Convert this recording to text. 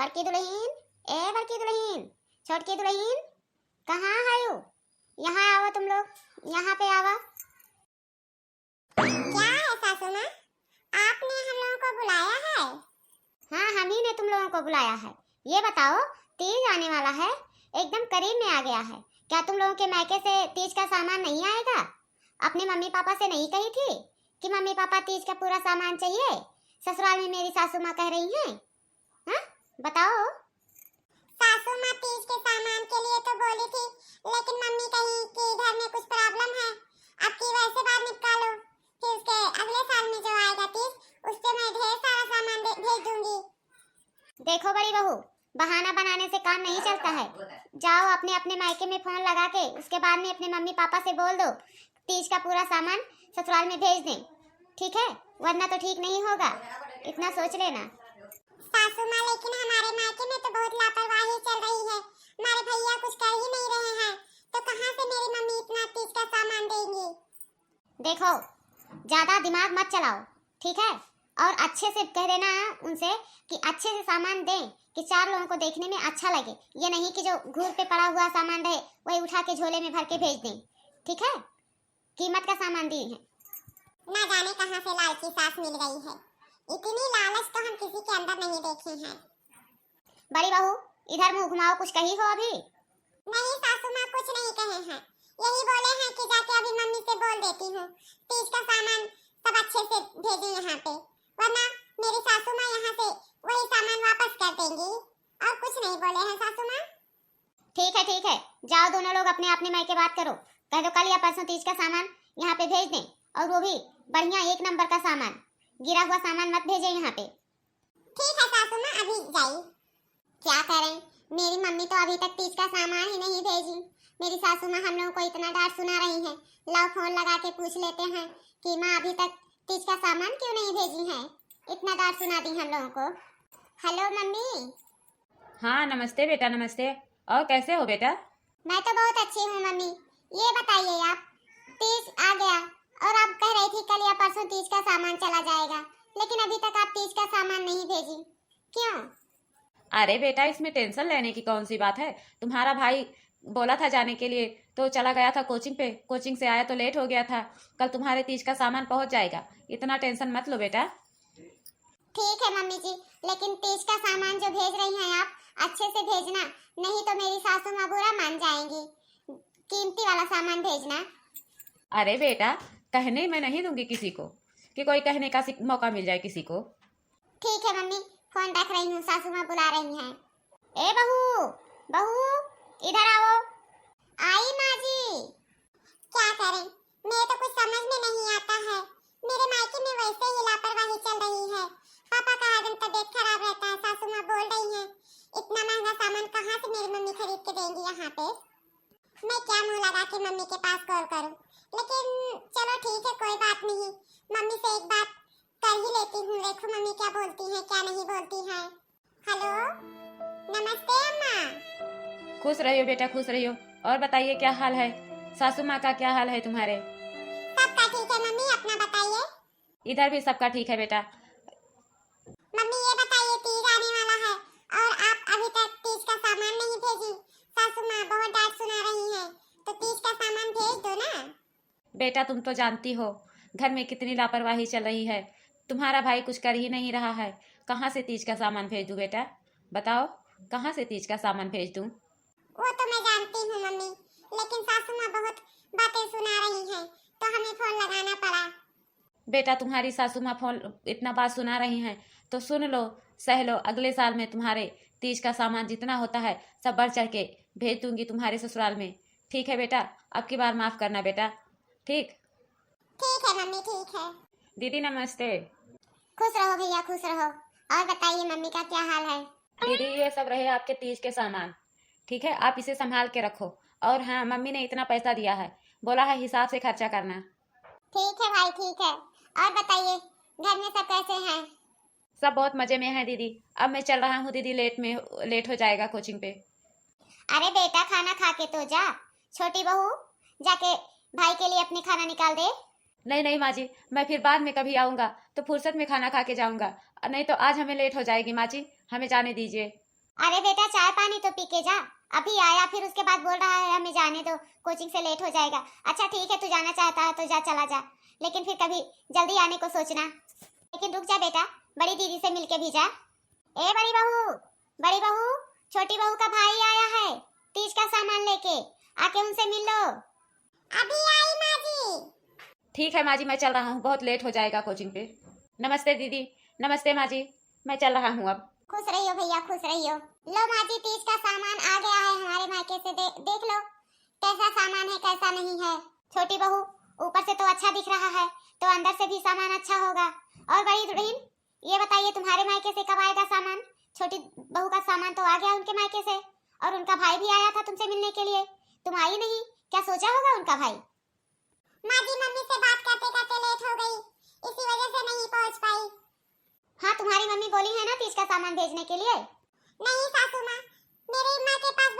बड़की दुल्हीन, ए बड़की दुल्हीन, छोटकी दुल्हीन, कहाँ है यू? यहाँ आओ तुम लोग, यहाँ पे आओ। क्या है सासू माँ, आपने हम लोगों को बुलाया है? हाँ, हम ही ने तुम लोगों को बुलाया है। ये बताओ, तीज आने वाला है, एकदम करीब में आ गया है। क्या तुम लोगों के मायके से तीज का सामान नहीं आएगा? अपने मम्मी पापा से नहीं कही थी कि मम्मी पापा तीज का पूरा सामान चाहिए? ससुराल में मेरी सासू माँ कह रही हैं। हाँ, बताओ। सासू माँ तीज के सामान के लिए तो बोली थी, लेकिन मम्मी कही कि घर में कुछ प्रॉब्लम है, अब की वैसे बात निपटा लो, फिर उसके अगले साल में जो आएगा तीज, उस पे मैं ढेर सारा सामान भेज दूंगी। देखो बड़ी बहू, बहाना बनाने से काम नहीं चलता है। जाओ अपने अपने मायके में फोन लगा के उसके बाद में अपने मम्मी पापा से बोल दो तीज का पूरा सामान ससुराल में भेज दें, ठीक है? वरना तो ठीक नहीं होगा, इतना सोच लेना। सासू माँ, लेकिन हमारे मायके में तो बहुत लापरवाही चल रही है, हमारे भैया कुछ कर ही नहीं रहे हैं, तो कहाँ से मेरी मम्मी इतना तीज का सामान देंगी? देखो, ज्यादा दिमाग मत चलाओ, ठीक है? और अच्छे से कह देना उनसे कि अच्छे से सामान दें कि चार लोगों को देखने में अच्छा लगे। ये नहीं कि जो घूर पे पड़ा हुआ सामान रहे वही उठा के झोले में भर के भेज दें, ठीक है? कीमत का सामान दी है। ना जाने कहाँ से लालची सास मिल गई है, इतनी लालच तो हम किसी के अंदर नहीं देखे हैं। बड़ी बहू, इधर मुंह घुमाओ, कुछ कही हो अभी? नहीं सासू माँ, कुछ नहीं कहे हैं, यही बोले हैं कि जाके अभी मम्मी से बोल देती हूँ तीज का सामान सब अच्छे से भेजें यहाँ पे, वरना मेरी सासू माँ यहाँ से वही सामान वापस कर देंगी। और कुछ नहीं बोले हैं सासू माँ। ठीक है, जाओ दोनों लोग अपने अपने मायके बात करो, कह दो कल या परसों तीज का सामान यहाँ पे भेज दें, और वो भी बढ़िया एक नंबर का सामान, गिरा हुआ सामान मत भेजे यहाँ पे। ठीक है सासू माँ, अभी जाइए। क्या करें, मेरी मम्मी तो अभी तक तीज का सामान ही नहीं भेजी। मेरी सासू माँ हम लोगों को इतना डांट सुना रही हैं, लाओ फोन लगा के पूछ लेते हैं कि माँ अभी तक तीज का सामान क्यों नहीं भेजी है, इतना डांट सुना दी हम लोगों को। Hello mummy. हाँ नमस्ते बेटा, नमस्ते। और कैसे हो बेटा? मैं तो बहुत अच्छी हूँ मम्मी। ये बताइए आप, तीज आ गया और आप कह रही थी कल या परसों तीज का सामान चला जाएगा, लेकिन अभी तक आप तीज का सामान नहीं भेजी, क्यों? अरे बेटा, इसमें टेंशन लेने की कौन सी बात है। तुम्हारा भाई बोला था जाने के लिए तो चला गया था कोचिंग पे, कोचिंग से आया तो लेट हो गया था। कल तुम्हारे तीज का सामान पहुंच जाएगा, इतना टेंशन मत लो बेटा। ठीक है मम्मी जी, लेकिन तीज का सामान जो भेज रही हैं आप अच्छे से भेजना, नहीं तो मेरी सासू माँ बुरा मान जाएंगी। कीमती वाला सामान भेजना। अरे बेटा, कहने मैं नहीं दूंगी किसी को कि कोई कहने का मौका मिल जाए किसी को। ठीक है मम्मी, फोन रख रही हूँ, सासू माँ बुला रही हैं। ए बहू, बहू इधर आओ। आई माँ जी। क्या करें, मैं तो कुछ समझ में नहीं आता है, मेरे मायके में वैसे ही लापरवाही चल रही है। पापा का हर दिन तबीयत खराब रहता है, सासू माँ बोल रही हैं इतना महंगा सामान कहाँ से मेरी मम्मी खरीद के देंगी यहाँ पे। मैं क्या मुंह लगा के मम्मी के पास कॉल करूँ, लेकिन चलो ठीक है, कोई बात नहीं, मम्मी से एक बात कर ही लेती हूँ, देखो मम्मी क्या बोलती हैं क्या नहीं बोलती हैं। हेलो, नमस्ते अम्मा। खुश रहियो बेटा, खुश रहियो। और बताइए क्या हाल है, सासू माँ का क्या हाल है तुम्हारे? सबका ठीक है मम्मी, अपना बताइए। इधर भी सबका ठीक है बेटा। मम्मी ये बताइए, तीज आने वाला है और आप अभी तक तीज का सामान नहीं भेजी, सासू माँ बहुत डांट सुना रही हैं, तो तीज का सामान भेज दो ना। बेटा तुम तो जानती हो घर में कितनी लापरवाही चल रही है, तुम्हारा भाई कुछ कर ही नहीं रहा है, कहाँ से तीज का सामान भेज दूं बेटा? बताओ, कहाँ से तीज का सामान भेज दूं? वो तो मैं जानती हूँ मम्मी, लेकिन सासू माँ बहुत बातें सुना रही हैं, तो हमें फोन लगाना पड़ा। बेटा तुम्हारी सासू माँ फोन इतना बात सुना रही हैं तो सुन लो, सह लो, अगले साल में तुम्हारे तीज का सामान जितना होता है सब बढ़ चढ़ के भेज दूंगी तुम्हारे ससुराल में, ठीक है बेटा? अब की बार माफ करना बेटा, ठीक? ठीक है मम्मी, ठीक है। दीदी नमस्ते। खुश रहो भैया, खुश रहो। और बताइए मम्मी का क्या हाल है? दीदी ये सब रहे आपके तीज के सामान, ठीक है? आप इसे संभाल के रखो। और हाँ, मम्मी ने इतना पैसा दिया है, बोला है हिसाब से खर्चा करना। ठीक है भाई, ठीक है। और बताइए घर में सब कैसे हैं? सब बहुत मजे में है दीदी। अब मैं चल रहा हूँ दीदी, लेट हो जाएगा कोचिंग पे। अरे बेटा खाना खा के तो जा, छोटी बहू जाके भाई के लिए अपने खाना निकाल दे। नहीं नहीं माँ जी, मैं फिर बाद में कभी आऊँगा तो फुर्सत में खाना खा के जाऊँगा, नहीं तो आज हमें लेट हो जाएगी माँ जी, हमें जाने दीजिए। अरे बेटा चाय पानी तो पी के जा, अभी आया फिर उसके बाद बोल रहा है हमें जाने दो, कोचिंग से लेट हो जाएगा। अच्छा ठीक है, तू जाना चाहता है तो जा, चला जा, लेकिन फिर कभी जल्दी आने को सोचना। लेकिन रुक जा बेटा, बड़ी दीदी से मिलके भी जा। ए बड़ी बहू, बड़ी बहू, छोटी बहू का भाई आया है तीज का सामान लेके, आके उनसे मिल लो। अभी आई माँ जी। ठीक है माँ जी, मैं चल रहा हूँ, बहुत लेट हो जाएगा कोचिंग पे। नमस्ते दीदी। नमस्ते माँ जी, मैं चल रहा हूँ अब। खुश रहियो भैया, खुश रहियो। लो माँ जी, तीज का सामान आ गया है हमारे मायके से, देख लो कैसा सामान है कैसा नहीं है। छोटी बहू, ऊपर से तो अच्छा दिख रहा है, तो अंदर से भी सामान अच्छा होगा। और बड़ी दुल्हन, ये बताइए तुम्हारे मायके से कब आएगा सामान? छोटी बहू का सामान तो आ गया उनके मायके से, और उनका भाई भी आया था तुमसे मिलने के लिए, तुम आई नहीं, क्या सोचा होगा उनका भाई? माँ जी, मम्मी से बात करते करते लेट हो गई, इसी वजह से नहीं पहुंच पाई। हाँ, तुम्हारी मम्मी बोली है ना तीज का सामान भेजने के लिए। नहीं सासू माँ, मेरी माँ के पास